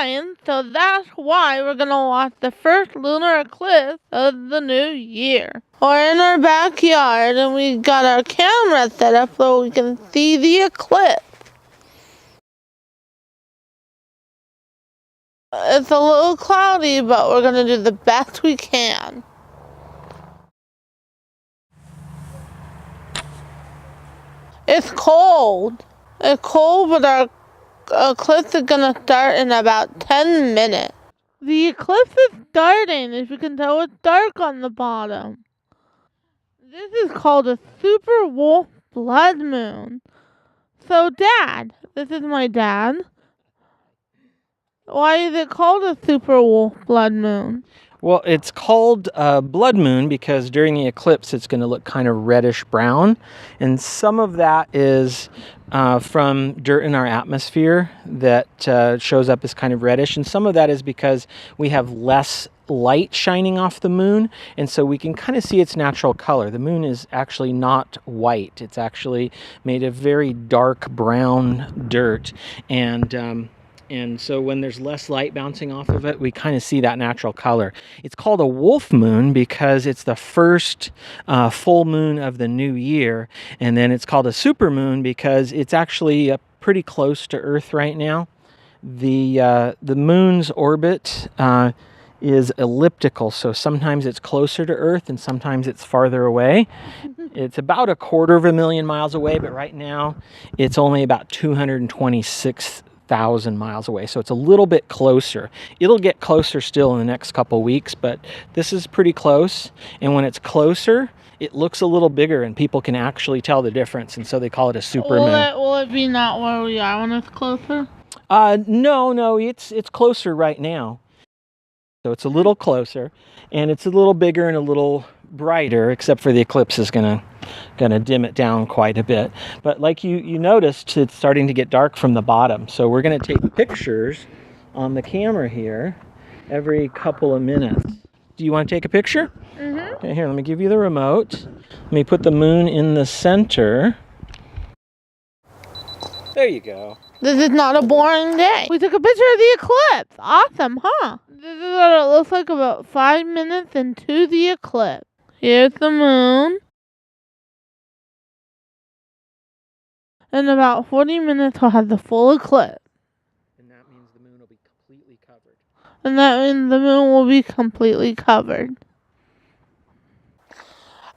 9th, so that's why we're gonna watch the first lunar eclipse of the new year. We're in our backyard and we got our camera set up so we can see the eclipse. It's a little cloudy, but we're gonna do the best we can. It's cold. It's cold, but our eclipse is gonna start in about 10 minutes. The eclipse is starting. As you can tell, it's dark on the bottom. This is called a super wolf blood moon. So, Dad, this is my dad. Why is it called a super wolf blood moon? Well, it's called blood moon because during the eclipse it's going to look kind of reddish brown, and some of that is from dirt in our atmosphere that shows up as kind of reddish, and some of that is because we have less light shining off the moon, and so we can kind of see its natural color. The moon is actually not white. It's actually made of very dark brown dirt, and so when there's less light bouncing off of it, we kind of see that natural color. It's called a wolf moon because it's the first full moon of the new year. And then it's called a super moon because it's actually pretty close to Earth right now. The moon's orbit is elliptical, so sometimes it's closer to Earth and sometimes it's farther away. It's about 250,000 miles away, but right now it's only about 226,000 miles away, so it's a little bit closer. It'll get closer still in the next couple weeks, but this is pretty close, and when it's closer it looks a little bigger and people can actually tell the difference, and so they call it a super moon. Will it be not where we are when it's closer? No, it's closer right now. So it's a little closer, and it's a little bigger and a little brighter, except for the eclipse is gonna dim it down quite a bit. But like you noticed, it's starting to get dark from the bottom. So we're gonna take pictures on the camera here every couple of minutes. Do you want to take a picture? Mm-hmm. Okay, here, let me give you the remote. Let me put the moon in the center. There you go. This is not a boring day. We took a picture of the eclipse. Awesome, huh? This is what it looks like about 5 minutes into the eclipse. Here's the moon. In about 40 minutes, we'll have the full eclipse. And that means the moon will be completely covered. And that means the moon will be completely covered.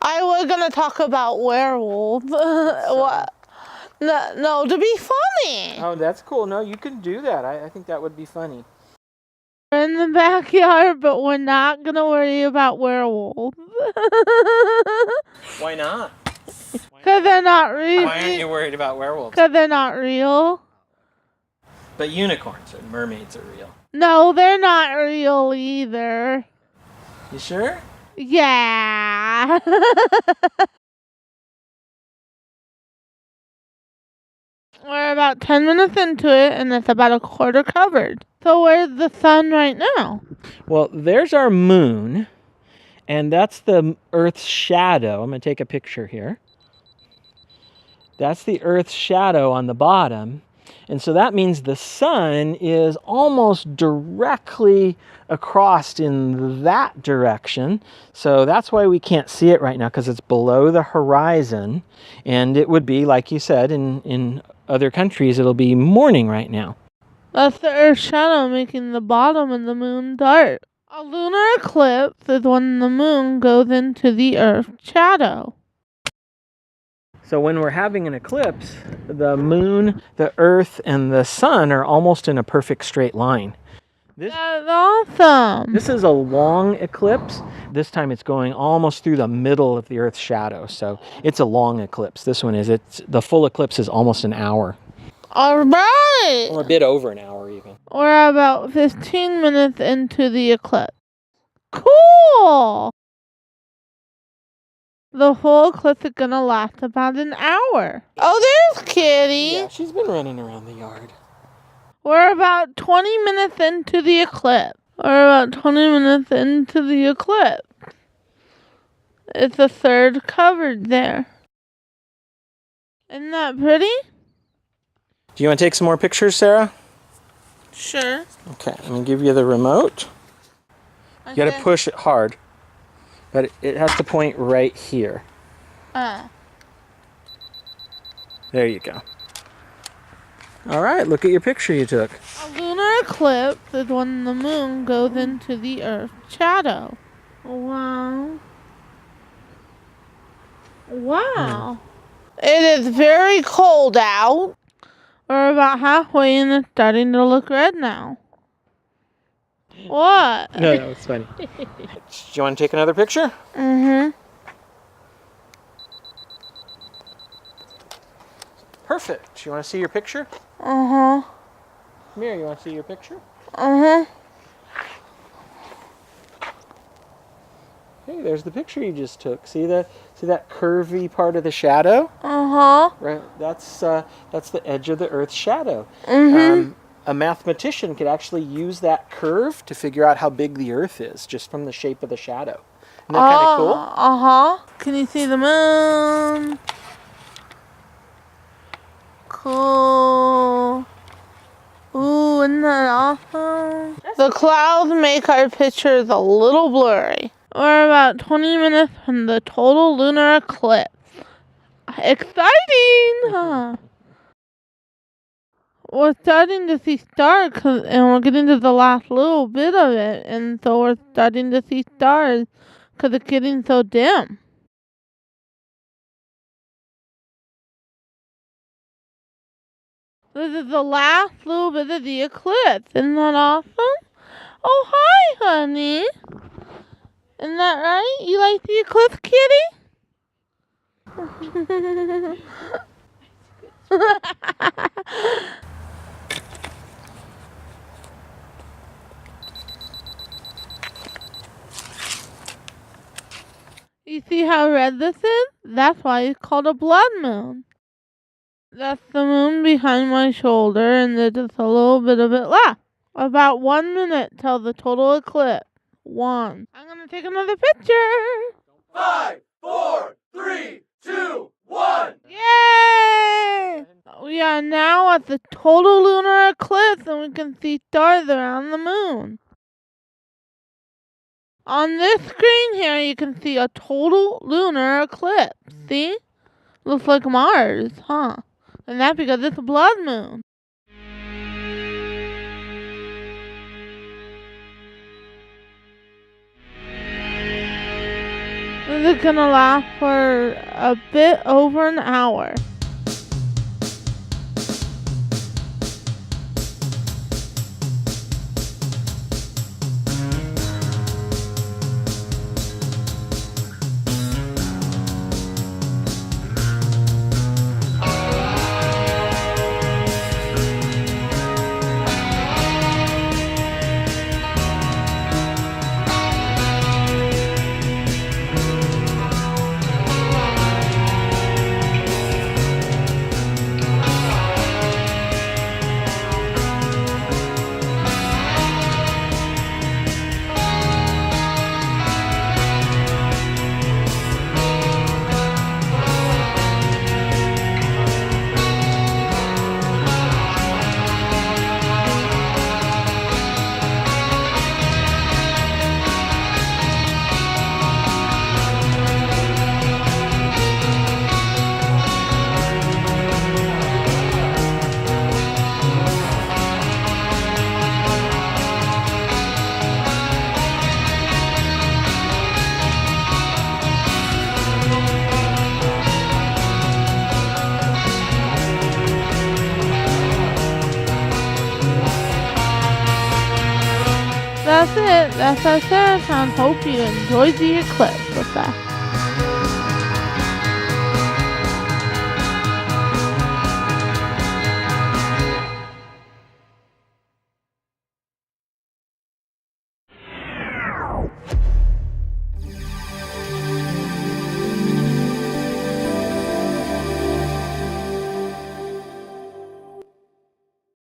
I was going to talk about werewolves. What? No, to be funny. Oh, that's cool. No, you can do that. I think that would be funny. We're in the backyard, but we're not going to worry about werewolves. Why not? Because they're not real. Why aren't you worried about werewolves? Because they're not real. But unicorns and mermaids are real. No, they're not real either. You sure? Yeah. We're about 10 minutes into it, and it's about a quarter covered. So where's the sun right now? Well, there's our moon, and that's the Earth's shadow. I'm going to take a picture here. That's the Earth's shadow on the bottom. And so that means the sun is almost directly across in that direction. So that's why we can't see it right now, because it's below the horizon. And it would be, like you said, in other countries, it'll be morning right now. That's the Earth's shadow making the bottom of the moon dark. A lunar eclipse is when the moon goes into the Earth's shadow. So when we're having an eclipse, the moon, the Earth, and the sun are almost in a perfect straight line. That's awesome. This is a long eclipse. This time it's going almost through the middle of the Earth's shadow. So it's a long eclipse. This one is. The full eclipse is almost an hour. All right. Or a bit over an hour even. We're about 15 minutes into the eclipse. Cool. The whole eclipse is gonna last about an hour. Oh, there's Kitty. Yeah, she's been running around the yard. We're about 20 minutes into the eclipse. It's a third covered there. Isn't that pretty? Do you want to take some more pictures, Sarah? Sure. Okay, I'm gonna give you the remote. You gotta push it hard, but it has to point right here. There you go. All right, look at your picture you took. A lunar eclipse is when the moon goes into the Earth's shadow. Wow. Wow. It is very cold out. We're about halfway and it's starting to look red now. What? No, that was funny. Do you want to take another picture? Mm-hmm. Perfect. You want to see your picture? Uh-huh. Come here, you want to see your picture? Uh-huh. Hey, there's the picture you just took. See that curvy part of the shadow? Uh-huh. Right. That's the edge of the Earth's shadow. Mm-hmm. A mathematician could actually use that curve to figure out how big the Earth is just from the shape of the shadow. Isn't that kind of cool? Uh-huh. Can you see the moon? Cool. Ooh, isn't that awesome? The clouds make our pictures a little blurry. We're about 20 minutes from the total lunar eclipse. Exciting, huh? We're starting to see stars, and we're getting to the last little bit of it, and so we're starting to see stars because it's getting so dim. This is the last little bit of the eclipse. Isn't that awesome? Oh, hi, honey. Isn't that right? You like the eclipse, kitty? You see how red this is? That's why it's called a blood moon. That's the moon behind my shoulder, and there's just a little bit of it left. About 1 minute till the total eclipse. 1. I'm gonna take another picture. 5, 4, 3, 2, 1. Yay! We are now at the total lunar eclipse, and we can see stars around the moon. On this screen here, you can see a total lunar eclipse. See? Looks like Mars, huh? And that's because it's a blood moon. This is gonna last for a bit over an hour. That's it. That's our Sara Town. Hope you enjoyed the eclipse with that.